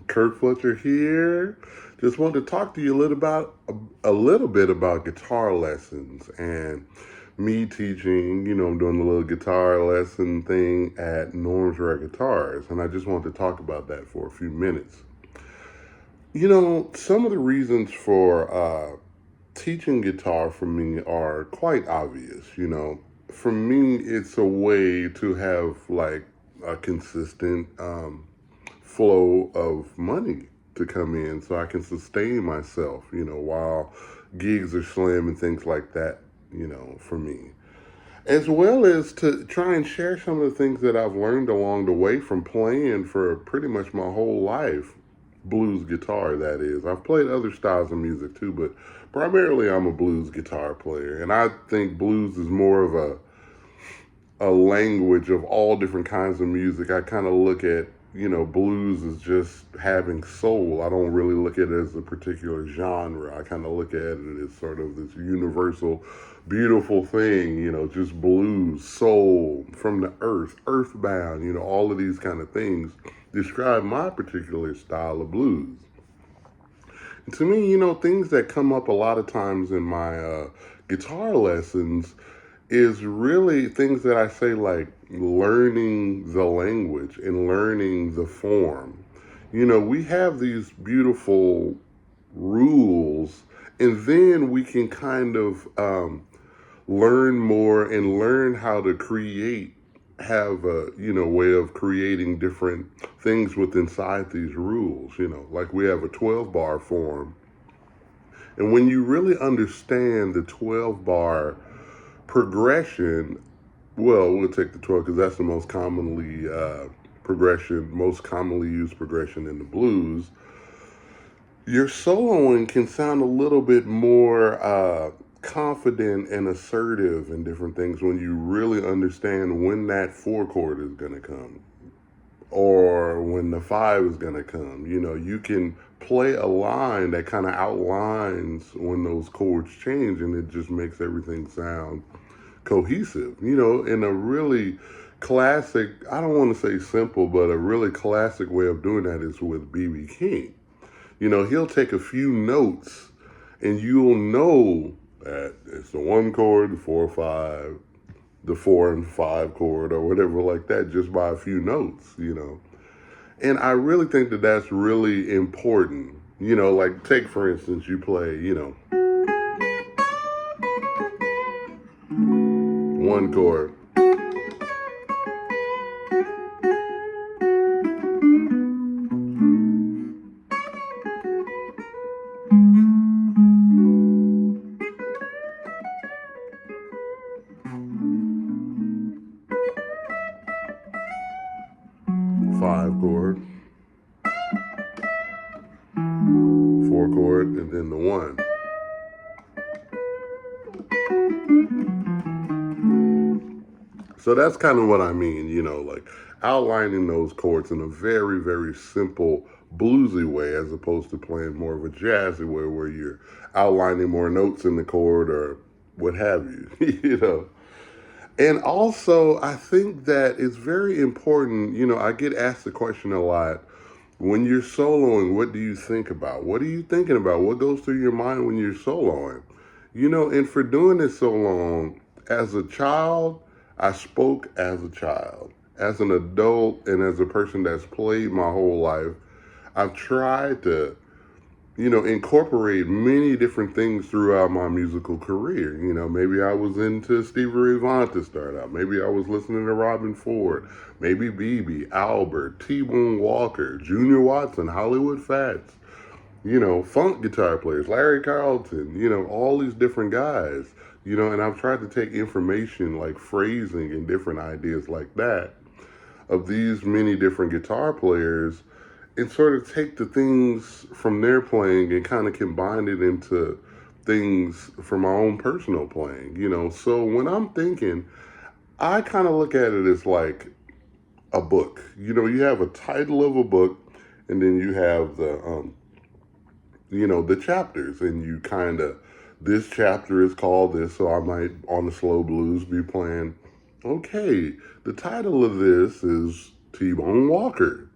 Kirk Fletcher here. Just wanted to talk to you a little bit about guitar lessons and me teaching. I'm doing a little guitar lesson thing at Norm's Rare Guitars, and I just wanted to talk about that for a few minutes. Some of the reasons for teaching guitar for me are quite obvious. For me, it's a way to have like a consistent flow of money to come in so I can sustain myself, while gigs are slim and things like that, for me. As well as to try and share some of the things that I've learned along the way from playing for pretty much my whole life. Blues guitar, that is. I've played other styles of music too, but primarily I'm a blues guitar player. And I think blues is more of a language of all different kinds of music. I kind of look at blues as just having soul. I don't really look at it as a particular genre. I kind of look at it as sort of this universal, beautiful thing, just blues, soul, from the earth, earthbound, all of these kind of things describe my particular style of blues. And to me, things that come up a lot of times in my guitar lessons is really things that I say, like learning the language and learning the form. We have these beautiful rules, and then we can kind of learn more and learn how to have a way of creating different things inside these rules. Like we have a 12 bar form, and when you really understand the 12 bar progression, well, we'll take the 12 because that's the most commonly used progression in the blues. Your soloing can sound a little bit more confident and assertive and different things when you really understand when that 4 chord is going to come or when the 5 is going to come. You can play a line that kind of outlines when those chords change, and it just makes everything sound cohesive. In a really classic, I don't want to say simple, but a really classic way of doing that is with B.B. King. He'll take a few notes and you'll know that it's the 1 chord, the 4/5, the 4 and 5 chord, or whatever like that, just by a few notes. And I really think that that's really important. Like take for instance, you play, 1 chord, 5 chord, 4 chord, and then the 1. So that's kind of what I mean, like outlining those chords in a very, very simple bluesy way, as opposed to playing more of a jazzy way where you're outlining more notes in the chord or what have you, And also, I think that it's very important, I get asked the question a lot, when you're soloing, what do you think about? What are you thinking about? What goes through your mind when you're soloing? And for doing this so long, as a child, I spoke as a child. As an adult and as a person that's played my whole life, I've tried to, incorporate many different things throughout my musical career. Maybe I was into Stevie Ray Vaughan to start out. Maybe I was listening to Robin Ford, maybe BB, Albert, T-Bone Walker, Junior Watson, Hollywood Fats, funk guitar players, Larry Carlton, all these different guys, and I've tried to take information like phrasing and different ideas like that of these many different guitar players and sort of take the things from their playing and kind of combine it into things from my own personal playing, So when I'm thinking, I kind of look at it as like a book. You have a title of a book, and then you have the chapters, and you kind of, this chapter is called this, so I might, on the slow blues, be playing, okay, the title of this is T-Bone Walker.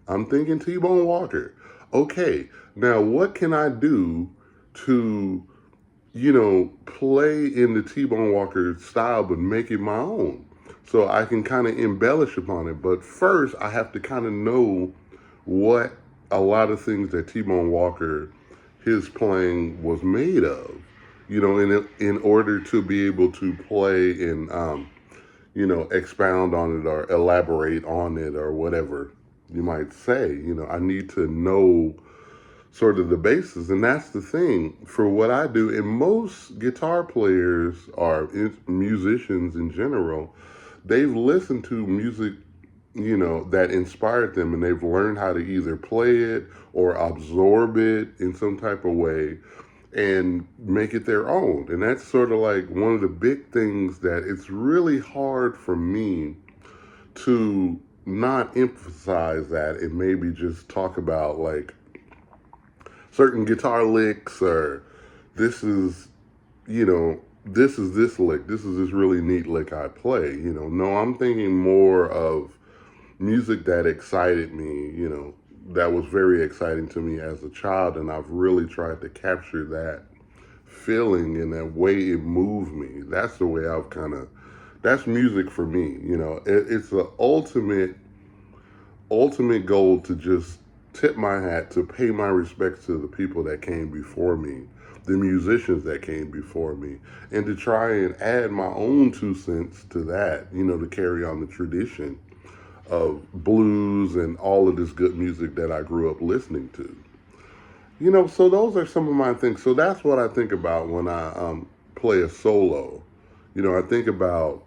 I'm thinking T-Bone Walker. okay, now what can I do to, play in the T-Bone Walker style, but make it my own? So I can kind of embellish upon it. But first, I have to kind of know what a lot of things that T-Bone Walker, his playing was made of, in order to be able to play and, expound on it or elaborate on it or whatever you might say. I need to know sort of the basis. And that's the thing for what I do. And most guitar players or musicians in general, they've listened to music, that inspired them, and they've learned how to either play it or absorb it in some type of way and make it their own. And that's sort of like one of the big things that it's really hard for me to not emphasize that and maybe just talk about like certain guitar licks or this is, this is this lick. This is this really neat lick I play. No, I'm thinking more of music that excited me, that was very exciting to me as a child. And I've really tried to capture that feeling and that way it moved me. That's the way that's music for me. It's the ultimate goal to just tip my hat, to pay my respects to the people that came before me, the musicians that came before me, and to try and add my own 2 cents to that, to carry on the tradition of blues and all of this good music that I grew up listening to. So those are some of my things. So that's what I think about when I play a solo. I think about,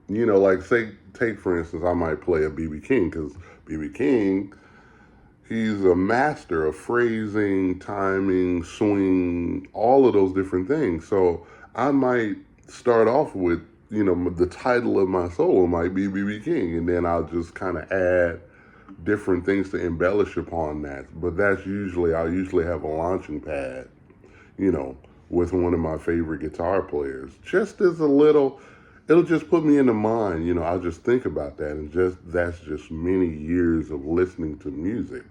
like take for instance, I might play a B.B. King, because B.B. King, he's a master of phrasing, timing, swing, all of those different things. So I might start off with, the title of my solo might be B.B. King, and then I'll just kind of add different things to embellish upon that. But I usually have a launching pad, with one of my favorite guitar players. Just as a little, it'll just put me in the mind, I'll just think about that, and that's just many years of listening to music.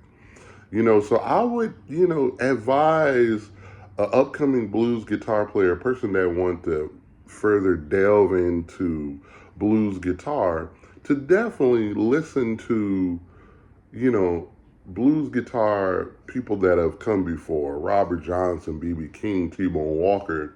So I would, advise an upcoming blues guitar player, a person that wants to further delve into blues guitar, to definitely listen to, blues guitar people that have come before: Robert Johnson, B.B. King, T-Bone Walker,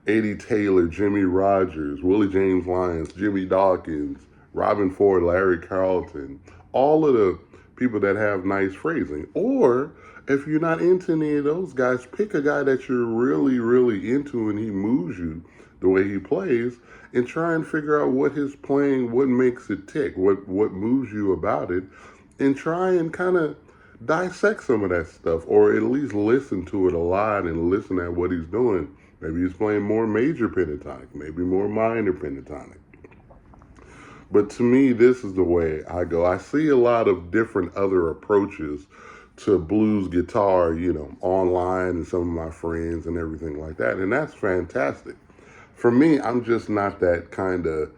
Eddie Taylor, Jimmy Rogers, Willie James Lyons, Jimmy Dawkins, Robin Ford, Larry Carlton, all of the people that have nice phrasing. Or if you're not into any of those guys, pick a guy that you're really, really into and he moves you the way he plays, and try and figure out what his playing, what makes it tick, what moves you about it, and try and kind of dissect some of that stuff, or at least listen to it a lot and listen at what he's doing. Maybe he's playing more major pentatonic, maybe more minor pentatonic. But to me, this is the way I go. I see a lot of different other approaches to blues guitar, online, and some of my friends and everything like that. And that's fantastic. For me, I'm just not that kind of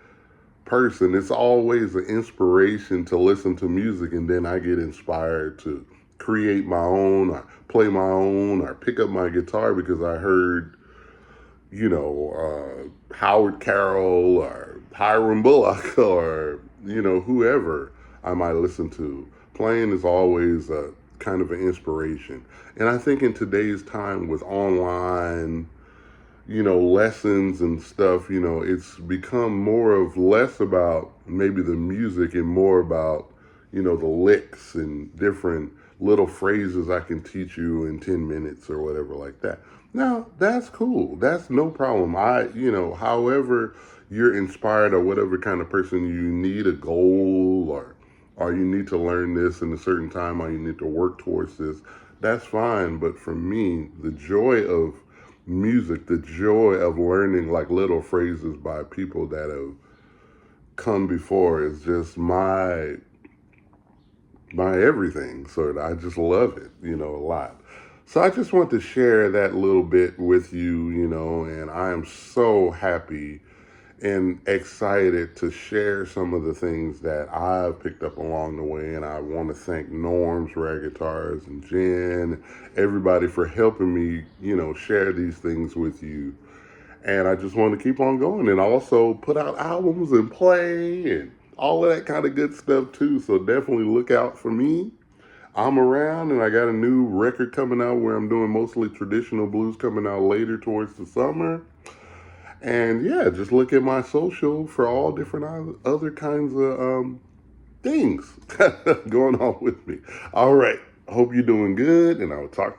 person. It's always an inspiration to listen to music, and then I get inspired to create my own, or play my own, or pick up my guitar because I heard, Howard Carroll or Hiram Bullock or, whoever I might listen to. Playing is always a kind of an inspiration. And I think in today's time with online, lessons and stuff, it's become less about maybe the music and more about, the licks and different little phrases I can teach you in 10 minutes or whatever like that. Now, that's cool. That's no problem. However you're inspired or whatever kind of person you need a goal or you need to learn this in a certain time or you need to work towards this, that's fine. But for me, the joy of music, the joy of learning like little phrases by people that have come before is just my everything. So I just love it, a lot. So I just want to share that little bit with you, and I am so happy and excited to share some of the things that I've picked up along the way. And I want to thank Norm's Rare Guitars and Jen, everybody for helping me, share these things with you. And I just want to keep on going and also put out albums and play and all of that kind of good stuff too. So definitely look out for me. I'm around, and I got a new record coming out where I'm doing mostly traditional blues coming out later towards the summer. And yeah, just look at my social for all different other kinds of things going on with me. All right. Hope you're doing good, and I'll talk to you.